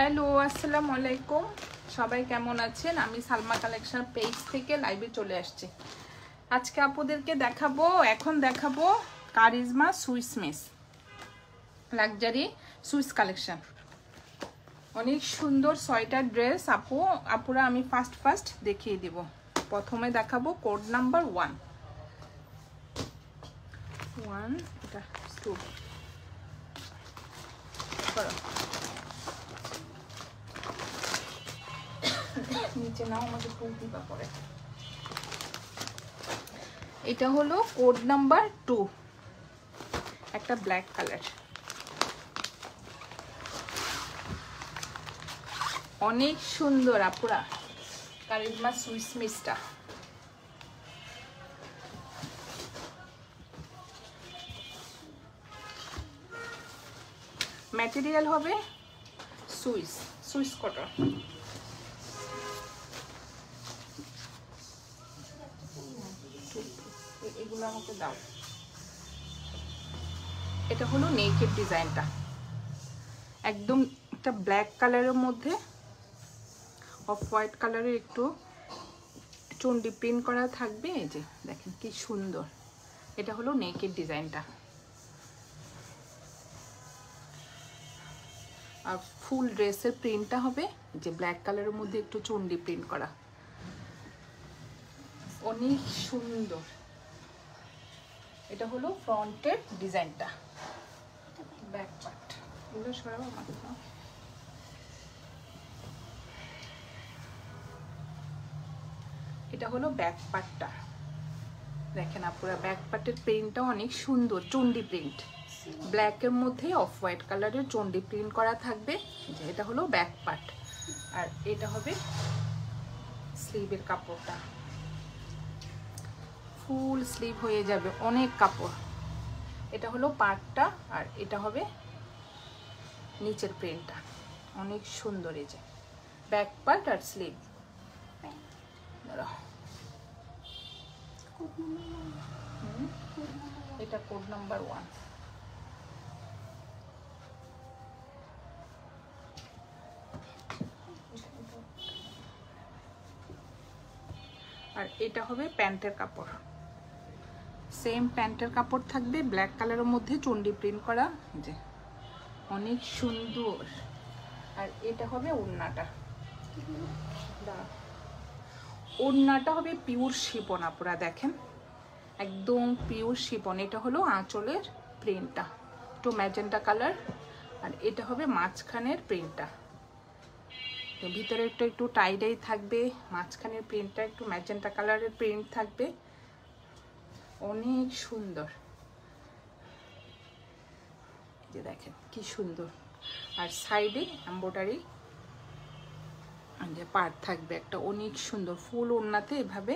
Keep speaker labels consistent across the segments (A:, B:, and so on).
A: Hello, আসসালামু আলাইকুম। সবাই কেমন আছেন? আমি সালমা কালেকশন পেজ থেকে লাইভে চলে আসছি। আজকে আপনাদেরকে এখন দেখাবো charisma Swiss miss luxury Swiss collection. অনেক সুন্দর সোয়েটার ড্রেস আপুরা আমি ফার্স্ট দেখিয়ে দিব। প্রথমে দেখাবো কোড নাম্বার 1 এটা 2 নিচে নাও, আমাকে ফুল দিবা পরে। এটা হলো কোড নাম্বার 2, একটা ব্ল্যাক কালার, অনেক সুন্দর আপুরা কারিজমা সুইস মিসটা। ম্যাটেরিয়াল হবে সুইস কটন। এগুলো আমাকে দাও। এটা হলো নেকেড ডিজাইনটা, একদম একটা ব্ল্যাক কালারের মধ্যে অফ হোয়াইট কালারের একটু চন্ডি প্রিন্ট করা থাকবে। এই যে দেখেন কি সুন্দর, এটা হলো নেকেড ডিজাইনটা। আর ফুল ড্রেসের প্রিন্টটা হবে যে ব্ল্যাক কালারের মধ্যে একটু চন্ডি প্রিন্ট করা, অনেক সুন্দর। এটা হলো ফ্রন্টের ডিজাইনটা, ব্যাক পার্ট এগুলো সরাবো আমাকে। এটা হলো ব্যাক পার্টটা, দেখেন আপুরা ব্যাক পার্টের প্রিন্টটা অনেক সুন্দর, চন্ডি প্রিন্ট, ব্ল্যাকের মধ্যে অফ হোয়াইট কালারের চন্ডি প্রিন্ট করা থাকবে। যে এটা হলো ব্যাক পার্ট। আর এটা হবে স্লিভের কাপড়টা, ফুল স্লিভ হয়ে যাবে, অনেক কাপড়। এটা হলো পার্টটা, আর এটা হবে নিচের প্রিন্টটা, অনেক সুন্দর। এই যে ব্যাক পার্ট আর স্লিভ। এটা কোড নাম্বার 1। আর এটা হবে প্যান্টের কাপড়, সেম প্যান্টের কাপড় থাকবে, ব্ল্যাক কালারের মধ্যে চন্ডি প্রিন্ট করা, যে অনেক সুন্দর। আর এটা হবে ওড়নাটা, ওড়নাটা হবে পিওর শিফন আপুরা, দেখেন একদম পিওর শিফন। এটা হলো আঁচলের প্রিন্টটা, একটু ম্যাজেন্টা কালার। আর এটা হবে মাঝখানের প্রিন্টটা, ভিতরে একটু টাইডাই থাকবে, মাঝখানের প্রিন্টটা একটু ম্যাজেন্টা কালারের প্রিন্ট থাকবে, অনেক সুন্দর। যে দেখেন কি সুন্দর। আর সাইডে এমব্রয়ডারি যে পার্ট থাকবে একটা, অনেক সুন্দর। ফুল ওড়নাতে এভাবে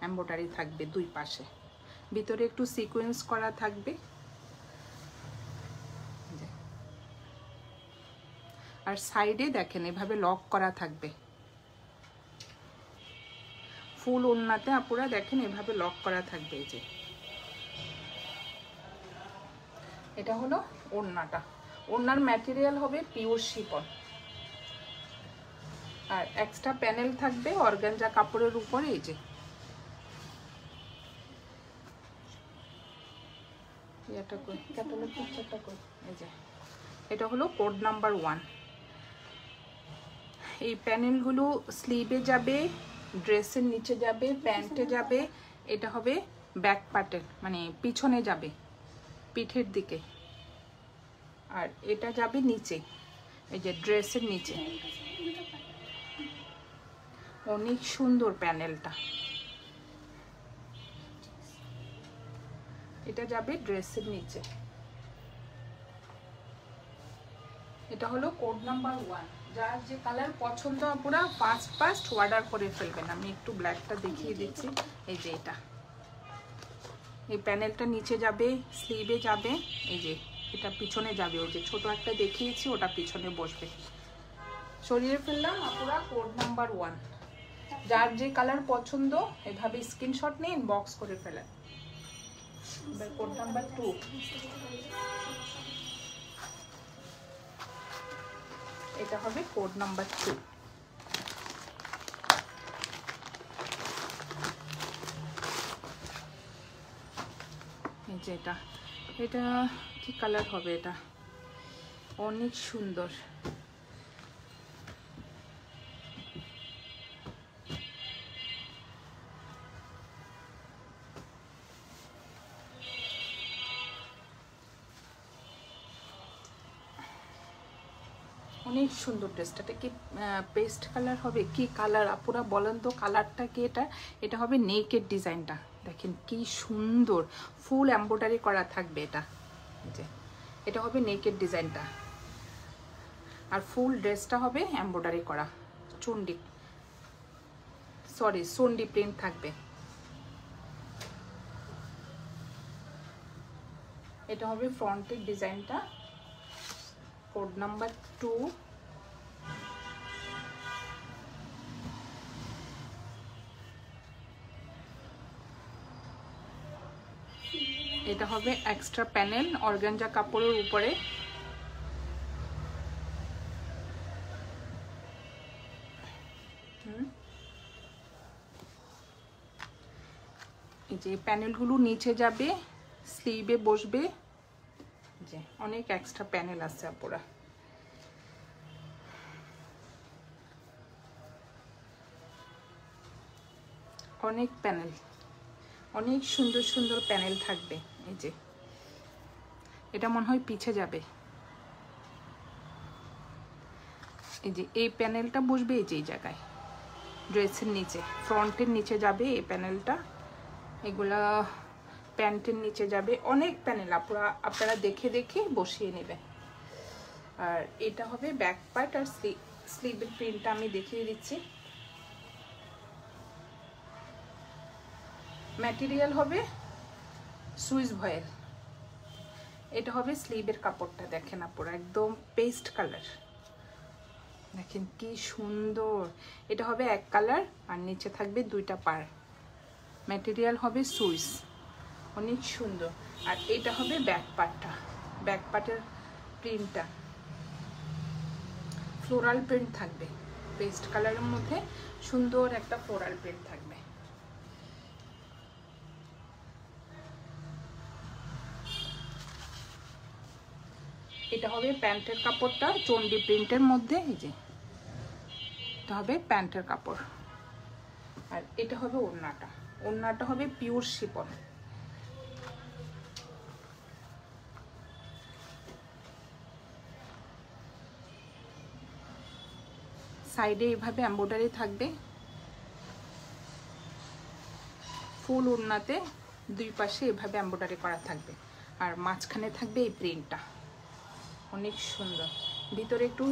A: এমব্রয়ডারি থাকবে দুই পাশে, ভিতরে একটু সিকোয়েন্স করা থাকবে। আর সাইডে দেখেন এভাবে লক করা থাকবে, ফুল ওড়নাতে আপুরা দেখেন এভাবে লক করা থাকবে। এই যে এটা হলো ওড়নাটা, ওড়নার ম্যাটেরিয়াল হবে পিওর শিফন। আর এক্সট্রা প্যানেল থাকবে অর্গানজা কাপড়ের উপরে। এই যে এটা কই ক্যাটালগ পিকচারটা কই, এই যে এটা হলো কোড নাম্বার 1। এই প্যানেলগুলো স্লিভে যাবে, ড্রেসের নিচে যাবে, প্যান্টে যাবে। এটা হবে ব্যাক পার্টের, মানে পিছনে যাবে, পিঠের দিকে। আর এটা যাবে নিচে, এই যে ড্রেসের নিচে। অনেক সুন্দর প্যানেলটা, এটা যাবে ড্রেসের নিচে। এটা হলো কোড নাম্বার 1। যার যে কালার পছন্দ আপনারা ফার্স্ট অর্ডার করে ফেলবেন। আমি একটু ব্ল্যাকটা দেখিয়ে দিচ্ছি। এই যে এই প্যানেলটা নিচে যাবে, স্লিভে যাবে, এই যে এটা পিছনে যাবে। ওই যে ছোট একটা দেখিয়েছি ওটা পিছনে বসবে। সরিয়ে ফেললাম আপনারা কোড নাম্বার 1। যার যে কালার পছন্দ এভাবে স্ক্রিনশট নিয়ে ইনবক্স করে ফেলেন। এবার কোড নাম্বার 2। এটা হবে কোড নাম্বার 2। এই যে এটা কি কালার হবে, এটা অনেক সুন্দর। অনেক সুন্দর ড্রেসটা। এটা কি পেস্ট কালার হবে, কি কালার আপুরা বলেন তো কালারটা কি? এটা হবে নেকেড ডিজাইনটা, দেখেন কি সুন্দর ফুল এমব্রয়ডারি করা থাকবে। এটা হবে নেকেড ডিজাইনটা, আর ফুল ড্রেসটা হবে এমব্রয়ডারি করা চন্ডি প্রিন্ট থাকবে। এটা হবে ফ্রন্টের ডিজাইনটা, কোড নাম্বার 2। এটা হবে এক্সট্রা প্যানেল অর্গানজা কাপড়ের উপরে। এই যে প্যানেলগুলো নিচে যাবে, স্লিভে বসবে। যে অনেক এক্সট্রা প্যানেল আছে আপুরা। অনেক প্যানেল, অনেক সুন্দর সুন্দর প্যানেল থাকবে। এই যে এটা মনে হয় পিছে যাবে। এই যে এই প্যানেলটা বসবে এই যে এই জায়গায় ড্রেসের নিচে, ফ্রন্টের নিচে যাবে এই প্যানেলটা। এগুলা প্যান্টের নিচে যাবে। অনেক প্যানেল আপনারা দেখে দেখে বসিয়ে নেবেন। আর এটা হবে ব্যাক পার্ট, আর স্লিভের প্রিন্টটা আমি দেখিয়ে দিচ্ছি। ম্যাটেরিয়াল হবে সুইস ভয়েল। এটা হবে স্লিভের কাপড়টা, দেখেন আপুরা একদম পেস্ট কালার, দেখেন কি সুন্দর। এটা হবে এক কালার, আর নিচে থাকবে দুইটা পার। ম্যাটেরিয়াল হবে সুইস, অনেক সুন্দর। আর এটা হবে ব্যাক পার্টটা, ব্যাক পার্টের প্রিন্টটা ফ্লোরাল প্রিন্ট থাকবে, পেস্ট কালারের মধ্যে সুন্দর একটা ফ্লোরাল প্রিন্ট থাকবে। এটা হবে প্যান্টের কাপড়টা চন্ডি প্রিন্টের মধ্যে। এই যে এটা হবে প্যান্টের কাপড়, আর এটা হবে ওড়নাটা। ওড়নাটা হবে পিওর শিফন। সাইডে এইভাবে এমব্রয়ডারি থাকবে, ফুল ওড়নাতে দুই পাশে এভাবে এমব্রয়ডারি করা থাকবে, আর মাঝখানে থাকবে এই প্রিন্টটা, অনেক সুন্দর। ভিতরে একটু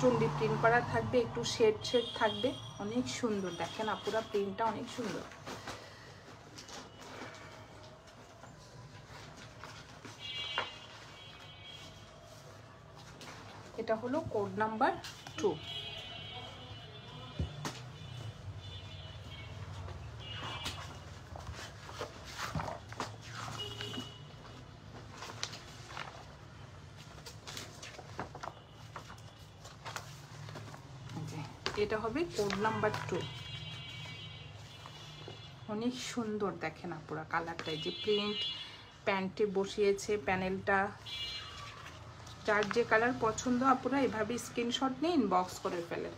A: চন্ডি প্রিন্ট করা থাকবে, একটু শেড থাকবে, অনেক সুন্দর। দেখেন আপুরা প্রিন্টটা অনেক সুন্দর। এটা হলো কোড নাম্বার 2। এটা হবে কোড নাম্বার 2, অনেক সুন্দর। দেখেন আপুরা কালারটা, এই যে প্রিন্ট প্যান্টে বসিয়েছে প্যানেলটা। যার যে কালার পছন্দ আপুরা এভাবে স্ক্রিনশট নিয়ে ইনবক্স করে ফেলেন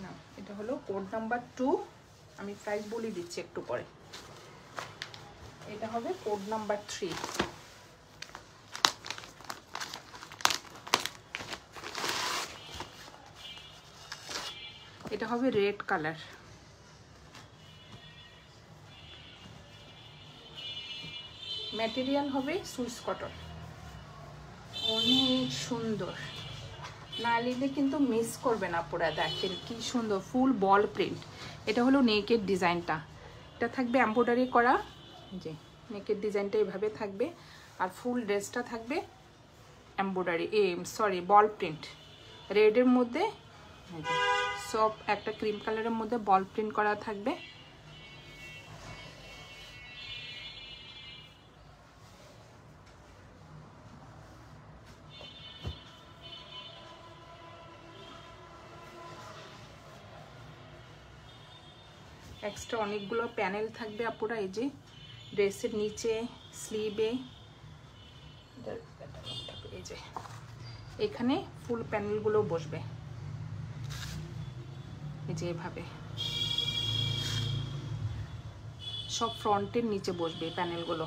A: না। এটা হলো কোড নাম্বার 2, আমি প্রাইস বলে দিচ্ছি একটু পরে। এটা হবে কোড নাম্বার 3। এটা হবে রেড কালার, ম্যাটেরিয়াল হবে সুইস কটন, অনেক সুন্দর। না নিলে কিন্তু মিস করবে না পুরা। দেখেন কি সুন্দর ফুল বল প্রিন্ট। এটা হলো নেকের ডিজাইনটা, এটা থাকবে এমব্রয়ডারি করা। যে নেকের ডিজাইনটা এভাবে থাকবে, আর ফুল ড্রেসটা থাকবে এমব্রয়ডারি বল প্রিন্ট রেডের মধ্যে। সব একটা ক্রিম কালারের মধ্যে বল প্রিন্ট করা থাকবে। এক্সট্রা অনেকগুলো প্যানেল থাকবে আপুরা, এই যে ড্রেসের নিচে স্লিভে, এই যে এখানে ফুল প্যানেলগুলো বসবে এই যে এভাবে, সব ফ্রন্টের নিচে বসবে প্যানেলগুলো।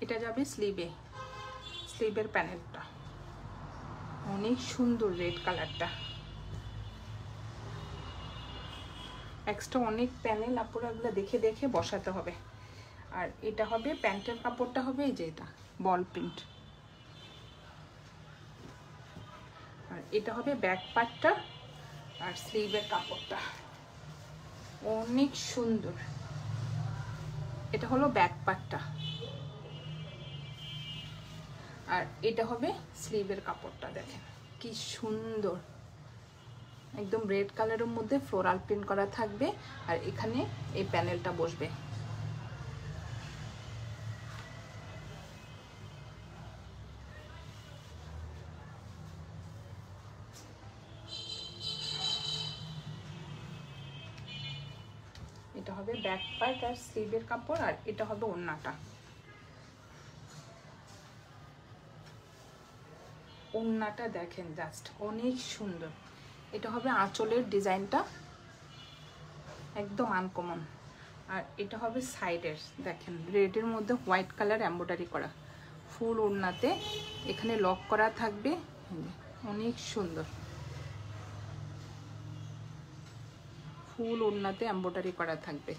A: এটা যাবে স্লিভে, স্লিভের প্যানেলটা অনেক সুন্দর, রেড কালারটা। এক্সট্রা অনেক প্যানেল আপুরা এগুলো দেখে দেখে বসাতে হবে। আর এটা হবে প্যান্টের কাপড়টা হবে এই যে এটা বল প্রিন্ট, আর এটা হবে ব্যাক পার্টটা আর স্লিভের কাপড়টা অনেক সুন্দর। এটা হলো ব্যাক পার্টটা আর এটা হবে স্লিভের কাপড়টা। দেখেন কি সুন্দর, একদম রেড কালারের মধ্যে ফ্লোরাল প্রিন্ট করা থাকবে আর এখানে এই প্যানেলটা বসবে। এটা হবে ব্যাক পার্ট আর স্লিভের কাপড় আর এটা হবে ওড়নাটা। ওড়নাটা দেখেন জাস্ট অনেক সুন্দর। এটা হবে আঁচলের ডিজাইনটা একদম আনকমন, আর এটা হবে সাইডের, দেখেন রেডের মধ্যে হোয়াইট কালার এমব্রয়ডারি করা ফুল ওড়নাতে, এখানে লক করা থাকবে অনেক সুন্দর, ফুল ওড়নাতে এমব্রয়ডারি করা থাকবে।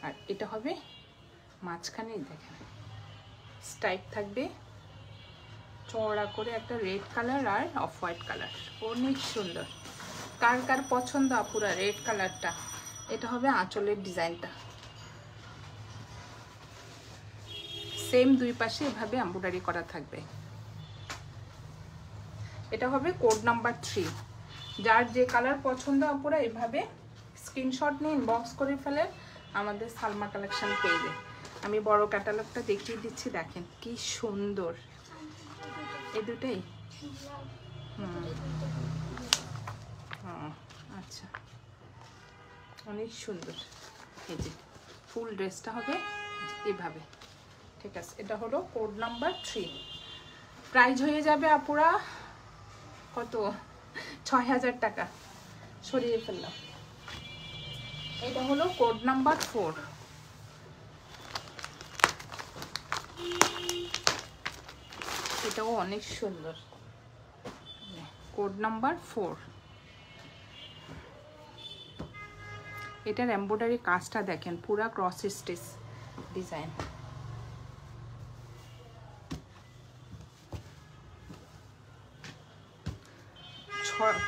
A: আর এটা হবে মাঝখানে দেখেন স্ট্রাইপ থাকবে চওড়া করে একটা রেড কালার আর অফ হোয়াইট কালার, অনেক সুন্দর। কার কার পছন্দ আপুরা রেড কালারটা? এটা হবে আঁচলের ডিজাইনটা, সেম দুই পাশে এভাবে এমব্রয়ডারি করা থাকবে। এটা হবে কোড নাম্বার 3। যার যে কালার পছন্দ আপুরা এভাবে স্ক্রিনশট নিয়ে ইনবক্স করে ফেলে আমাদের সালমা কালেকশন পেজে। আমি বড় ক্যাটালগটা দেখিয়ে দিচ্ছি, দেখেন কি সুন্দর এই দুটোই। আচ্ছা অনেক সুন্দর। এই যে ফুল ড্রেসটা হবে এভাবে, ঠিক আছে। এটা হলো কোড নাম্বার 3। প্রাইস হয়ে যাবে আপুরা কত? 6000 টাকা। সরিয়ে ফেললাম। এটা হলো কোড নাম্বার 4। এটাও অনেক সুন্দর, কোড নাম্বার 4। এটার এমব্রয়ডারি কাজটা দেখেন পুরা ক্রস স্টিচ ডিজাইন।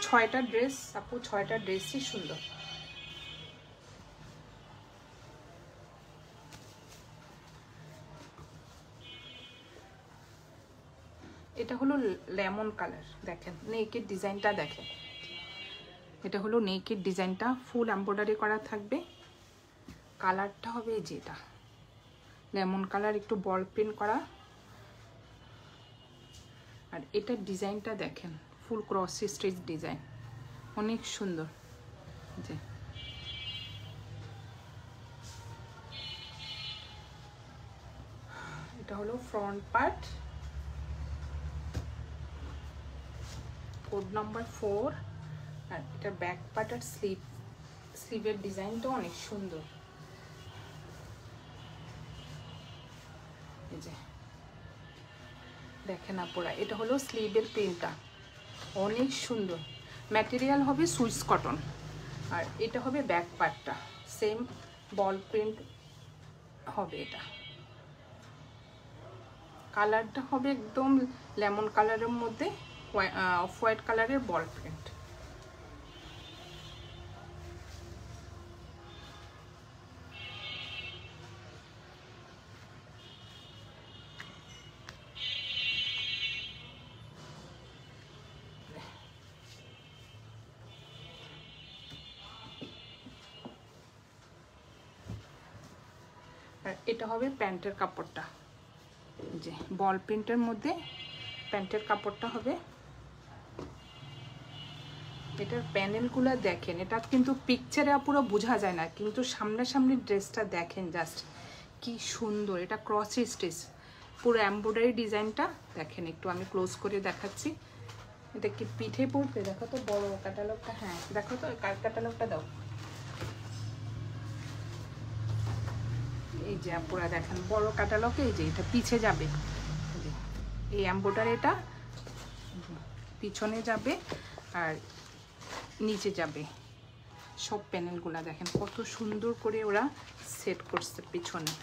A: ছয়টা ড্রেস আপু, 6টা ড্রেসই সুন্দর। এটা হলো লেমন কালার, দেখেন নেকের ডিজাইনটা দেখেন, এটা হলো নেকের ডিজাইনটা ফুল এমব্রয়ডারি করা থাকবে। কালারটা হবে যেটা লেমন কালার, একটু বল প্রিন্ট করা। আর এটার ডিজাইনটা দেখেন ফুল ক্রস স্টিচ ডিজাইন, অনেক সুন্দর। যে এটা হলো ফ্রন্ট পার্ট, কোড নাম্বার 4। আর এটা ব্যাক পার্ট আর স্লিভের ডিজাইনটাও অনেক সুন্দর। এই যে দেখেন আপুরা, এটা হলো স্লিভের প্রিন্টটা অনেক সুন্দর। ম্যাটেরিয়াল হবে সুইস কটন আর এটা হবে ব্যাক পার্টটা সেম বল প্রিন্ট হবে। এটা কালারটা হবে একদম লেমন কালারের মধ্যে অফ হোয়াইট কালারের বল প্রিন্ট। আর এটা হবে প্যান্টের কাপড়টা, যে বল প্রিন্টের মধ্যে প্যান্টের কাপড়টা হবে। এটার প্যানেলগুলো দেখেন, এটা কিন্তু পিকচারে পুরো বোঝা যায় না, কিন্তু সামনাসামনি ড্রেসটা দেখেন জাস্ট কি সুন্দর। এটা ক্রস স্টিচ, পুরো এমব্রয়ডারি ডিজাইনটা দেখেন। একটু আমি ক্লোজ করে দেখাচ্ছি। এটা কি পিঠে পড়বে? দেখো তো বড় ক্যাটালগটা। হ্যাঁ দেখো তো কার ক্যাটালগটা দাও। এই যে পুরো দেখেন বড় ক্যাটালগ। এই যে এটা পিছে যাবে, এই এমব্রয়ডারিটা পিছনে যাবে আর নিচে যাবে। সব প্যানেলগুলা দেখেন কত সুন্দর করে ওরা সেট করছে পিছনে।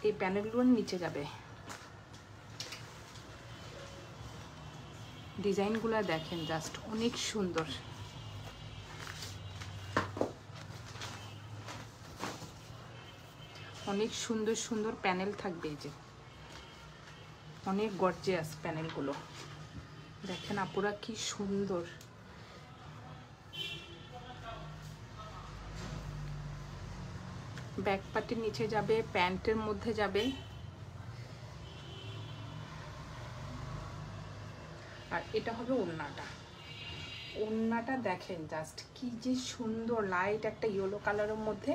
A: এই প্যানেলগুলো নিচে যাবে। ডিজাইনগুলো দেখেন জাস্ট অনেক সুন্দর। অনেক সুন্দর সুন্দর প্যানেল থাকবে। এই যে অনেক গর্জিয়াস প্যানেলগুলো দেখেন আপুরা কি সুন্দর। ব্যাক পার্টের নিচে যাবে, প্যান্টের মধ্যে যাবে। আর এটা হবে ওড়নাটা। ওড়নাটা দেখেন জাস্ট কি যে সুন্দর, লাইট একটা ইয়েলো কালারের মধ্যে।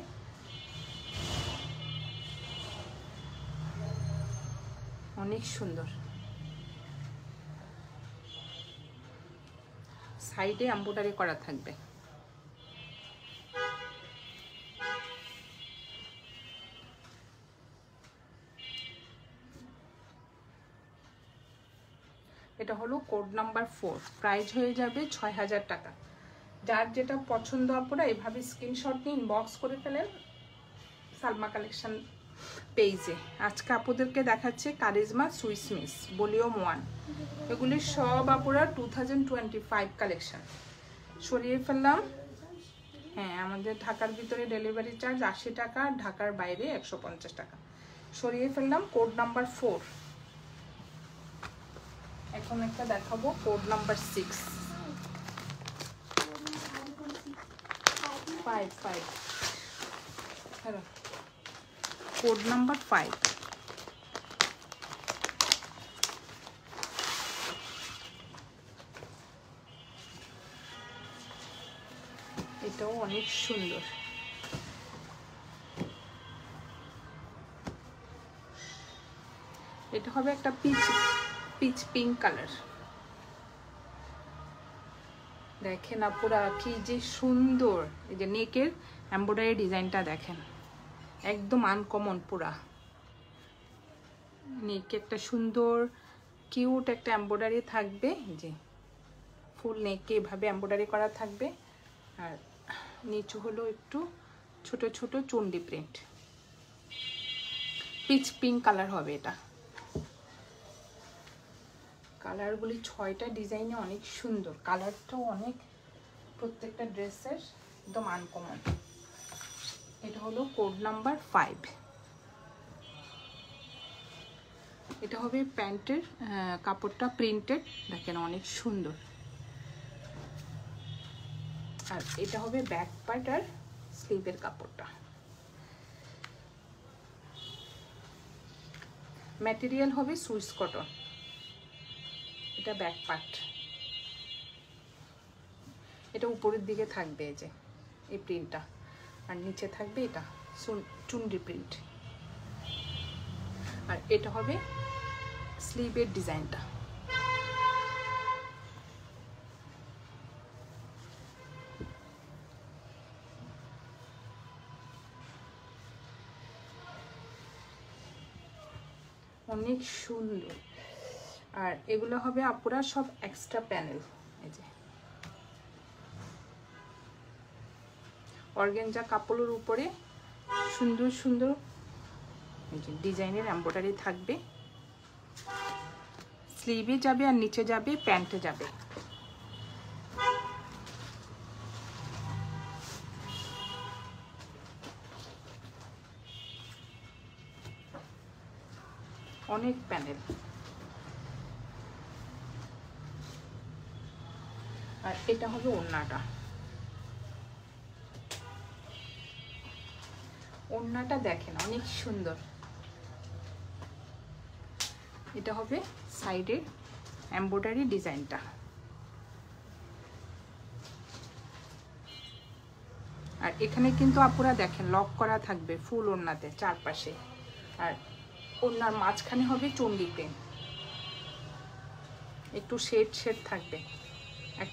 A: অনেক সুন্দর। সাইডে এমব্রয়ডারি করা থাকবে। এটা হলো কোড নাম্বার 4। প্রাইস হয়ে যাবে 6000 টাকা। যার যেটা পছন্দ আপনারা এভাবে স্ক্রিনশট নিয়ে ইনবক্স করে ফেলেন সালমা কালেকশন পেজে। আজকে আপুদেরকে দেখাচ্ছে কারিজমা সুইস মিস ভলিউম 1। এগুলি সব আপুরা 2025 কালেকশন। সরিয়ে ফেললাম। হ্যাঁ আমাদের ঢাকার ভিতরে ডেলিভারি চার্জ 80 টাকা, ঢাকার বাইরে 150 টাকা। সরিয়ে ফেললাম কোড নাম্বার 4। এখন একটা দেখাবো কোড নাম্বার 6। 5 হ্যাঁ কোড নাম্বার 5। এটাও অনেক সুন্দর। এটা হবে একটা পিচ পিঙ্ক কালার। দেখেন আপুরা কি যে সুন্দর। এই যে নেকের এমব্রয়ডারি ডিজাইনটা দেখেন একদম আনকমন। পুরা নেকে একটা সুন্দর কিউট একটা এমব্রয়ডারি থাকবে। যে ফুল নেকে এভাবে এমব্রয়ডারি করা থাকবে। আর নিচু হলো একটু ছোট ছোট Chundi print. Pitch pink colour হবে এটা। কালারগুলি 6টা ডিজাইনে অনেক সুন্দর। কালারটাও অনেক, প্রত্যেকটা ড্রেসের একদম আনকমন। এটা হলো কোড নাম্বার 5। এটা হবে প্যান্টের কাপড়টা প্রিন্টেড দেখেন অনেক সুন্দর। আর এটা হবে ব্যাক পার্ট আর স্লিভের কাপড়টা। ম্যাটেরিয়াল হবে সুইস কটন। এটা ব্যাক পার্ট। এটা উপরের দিকে থাকবে এই যে এই প্রিন্টটা, আর নিচে থাকবে এটা চুনরি প্রিন্ট। আর এটা হবে স্লিভের ডিজাইনটা। অনেক সুন্দর। আর এগুলো হবে আপুরা সব এক্সট্রা প্যানেল। এই যে অর্গানজা কাপড়ের উপরে সুন্দর সুন্দর এই যে ডিজাইনের এমব্রয়ডারি থাকবে। স্লিভে যাবে আর নিচে যাবে, প্যান্টে যাবে। অনেক প্যানেল। আর এটা হবে ওড়নাটা। ওড়নাটা দেখেন অনেক সুন্দর। এটা হবে সাইডের এমব্রয়ডারি ডিজাইনটা। আর এখানে কিন্তু আপুরা দেখেন লক করা থাকবে ফুল ওড়নাতে চারপাশে। আর ওড়নার মাঝখানে হবে চণ্ডী প্রিন্ট, একটু শেড শেড থাকবে, 1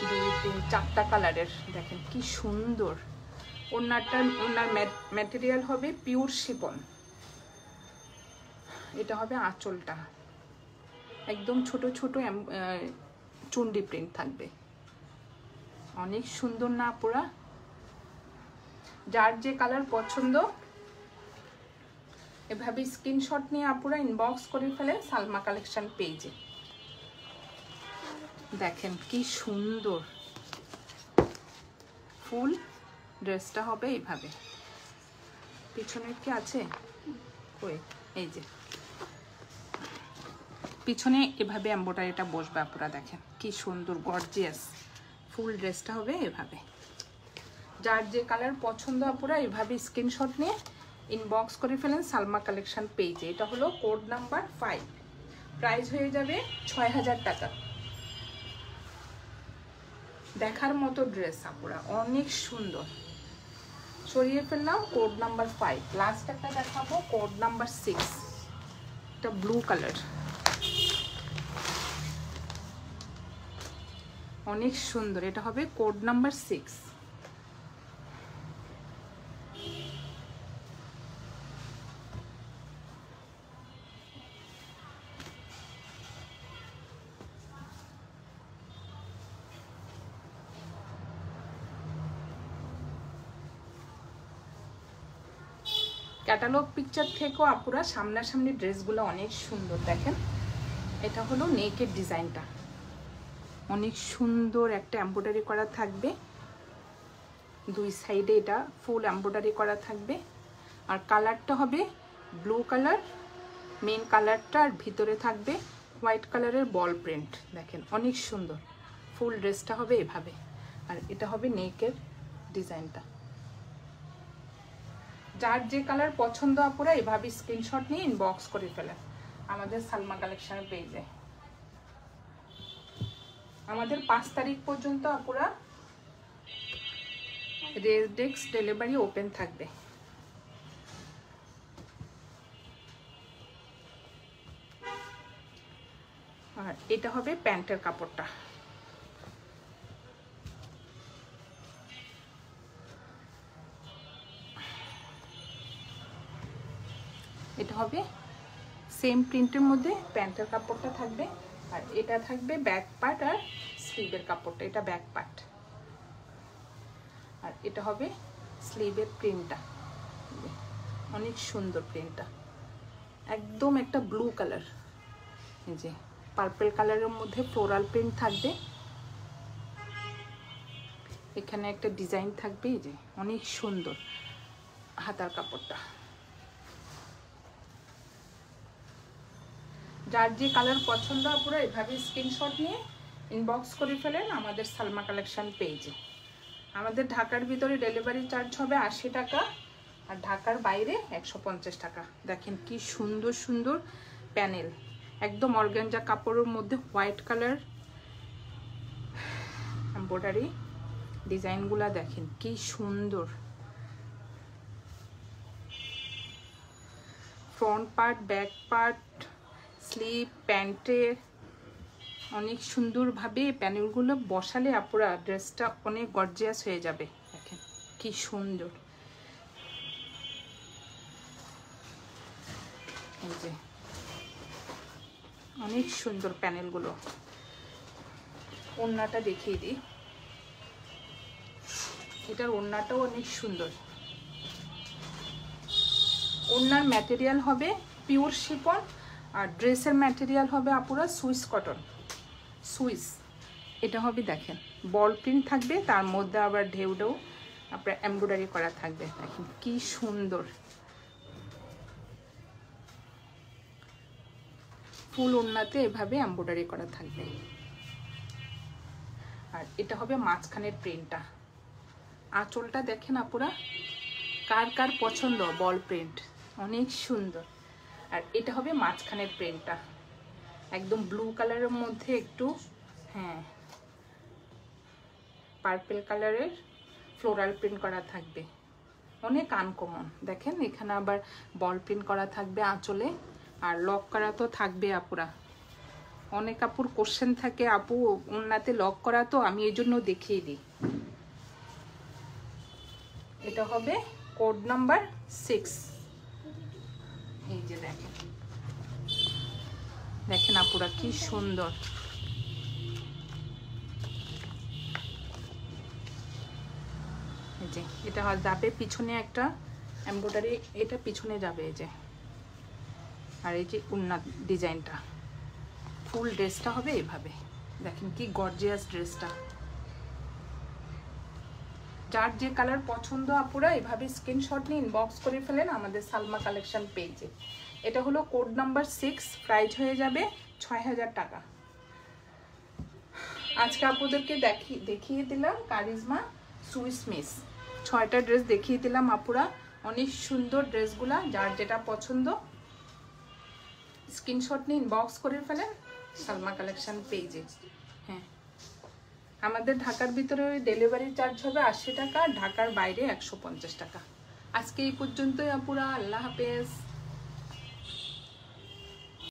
A: 2 3 4টা কালারের। দেখেন কি সুন্দর। ওড়নার ম্যাটেরিয়াল হবে পিওর শিফন। এটা হবে আঁচলটা, একদম ছোট ছোট চণ্ডী প্রিন্ট থাকবে। অনেক সুন্দর না আপুরা? যার যে কালার পছন্দ এভাবে স্ক্রিনশট নিয়ে আপুরা ইনবক্স করে ফেলেন সালমা কালেকশন পেজে। দেখেন কি সুন্দর ফুল ড্রেসটা হবে এইভাবে। পিছনে কি আছে? ওই এই যে পিছনে এভাবে এমব্রয়ডারিটা বসবে আপুরা। দেখেন কি সুন্দর গর্জিয়াস ফুল ড্রেসটা হবে এভাবে। যার যে কালার পছন্দ আপুরা এভাবে স্ক্রিনশট নিয়ে ইনবক্স করে ফেলেন সালমা কালেকশন পেজে। এটা হলো কোড নাম্বার 5, প্রাইস হয়ে যাবে 6000 টাকা। দেখার মতো ড্রেস আপুরা, অনেক সুন্দর। সরিয়ে ফেললাম কোড নাম্বার 5। লাস্ট একটা দেখাবো কোড নাম্বার 6। এটা ব্লু কালার, অনেক সুন্দর। এটা হবে কোড নাম্বার 6। ক্যাটালগ পিকচার থেকেও আপুরা সামনাসামনি ড্রেসগুলো অনেক সুন্দর। দেখেন এটা হলো নেকের ডিজাইনটা, অনেক সুন্দর একটা এমব্রয়ডারি করা থাকবে। 2 সাইডে এটা ফুল এমব্রয়ডারি করা থাকবে। আর কালারটা হবে ব্লু কালার মেন কালারটা, আর ভিতরে থাকবে হোয়াইট কালারের বল প্রিন্ট। দেখেন অনেক সুন্দর ফুল ড্রেসটা হবে এভাবে। আর এটা হবে নেকের ডিজাইনটা। যার যে কালার পছন্দ আপুরা এভাবে স্ক্রিনশট নিয়ে ইনবক্স করে ফেলেন আমাদের সালমা কালেকশনের পেজে। আমাদের 5 তারিখ পর্যন্ত আপুরা রেডেক্স ডেলিভারি ওপেন থাকবে। আর এটা হবে প্যান্টের কাপড়টা। এটা হবে সেম প্রিন্টের মধ্যে প্যান্টের কাপড়টা থাকবে। আর এটা থাকবে ব্যাক পার্ট আর স্লিভের কাপড়টা, এটা ব্যাক পার্ট। আর এটা হবে স্লিভের প্রিন্টটা, অনেক সুন্দর প্রিন্টটা, একদম একটা ব্লু কালার। এই যে পার্পল কালারের মধ্যে ফ্লোরাল প্রিন্ট থাকবে। এখানে একটা ডিজাইন থাকবে, এই যে অনেক সুন্দর হাতার কাপড়টা। যার যে কালার পছন্দ পুরো এভাবে স্ক্রিনশট নিয়ে ইনবক্স করে ফেলেন আমাদের সালমা কালেকশন পেজে। আমাদের ঢাকার ভিতরে ডেলিভারি চার্জ হবে 80 টাকা, আর ঢাকার বাইরে 150 টাকা। দেখেন কি সুন্দর সুন্দর প্যানেল, একদম অর্গানজা কাপড়ের মধ্যে হোয়াইট কালার এমব্রয়ডারি ডিজাইনগুলা দেখেন কি সুন্দর। Front part, back part, sleeve, প্যান্টের অনেক সুন্দরভাবে প্যানেলগুলো বসালে আপুরা ড্রেসটা অনেক গর্জিয়াস হয়ে যাবে। দেখেন কি সুন্দর, এই যে অনেক সুন্দর প্যানেলগুলো। ওড়নাটা দেখিয়ে দিই, এটার ওড়নাটাও অনেক সুন্দর। ওড়নার ম্যাটেরিয়াল হবে পিওর শিফন, আর ড্রেসের ম্যাটেরিয়াল হবে আপুরা সুইস কটন, সুইস। এটা হবে দেখেন বল প্রিন্ট থাকবে, তার মধ্যে আবার ঢেউ ঢেউ আপনার এমব্রয়ডারি করা থাকবে। দেখেন কি সুন্দর ফুল ওড়নাতে এভাবে এমব্রয়ডারি করা থাকবে। আর এটা হবে মাঝখানের প্রিন্টটা। আঁচলটা দেখেন আপুরা কার কার পছন্দ বল প্রিন্ট, অনেক সুন্দর। আর এটা হবে মাঝখানের প্রিন্টটা, একদম ব্লু কালারের মধ্যে একটু হ্যাঁ পার্পল কালারের ফ্লোরাল প্রিন্ট করা থাকবে, অনেক আনকমন। দেখেন এখানে আবার বল প্রিন্ট করা থাকবে আঁচলে, আর লক করা তো থাকবে আপুরা। অনেক আপুর কোশ্চেন থাকে আপু ওন্নাতে লক করা, তো আমি এই জন্য দেখিয়ে দিই। এটা হবে কোড নাম্বার 6। এই যে দেখেন, দেখেন আপুরা কি সুন্দর। এই যে এটা যাবে পিছনে একটা এমব্রয়ডারি, এটা পিছনে যাবে এই যে। আর এই যে উন্না ডিজাইনটা, ফুল ড্রেসটা হবে এভাবে। দেখেন কি গর্জিয়াস ড্রেসটা। যার যে কালার পছন্দ আপুরা এভাবে স্ক্রিনশট নিয়ে ইনবক্স করে ফেলেন আমাদের সালমা কালেকশন পেজে। এটা হলো কোড নাম্বার 6, প্রাইস হয়ে যাবে 6000 টাকা। আজকে আপুদেরকে দেখিয়ে দিলাম কারিজমা সুইস মিস, 6টা ড্রেস দেখিয়ে দিলাম আপুরা। অনেক সুন্দর ড্রেসগুলা, যার যেটা পছন্দ স্ক্রিনশট নিয়ে ইনবক্স করে ফেলেন সালমা কালেকশন পেজে। হ্যাঁ, আমাদের ঢাকার ভিতরে ডেলিভারি চার্জ হবে 80 টাকা, ঢাকার বাইরে 150 টাকা। আজকে এই পর্যন্তই আপুরা, আল্লাহ হাফেজ।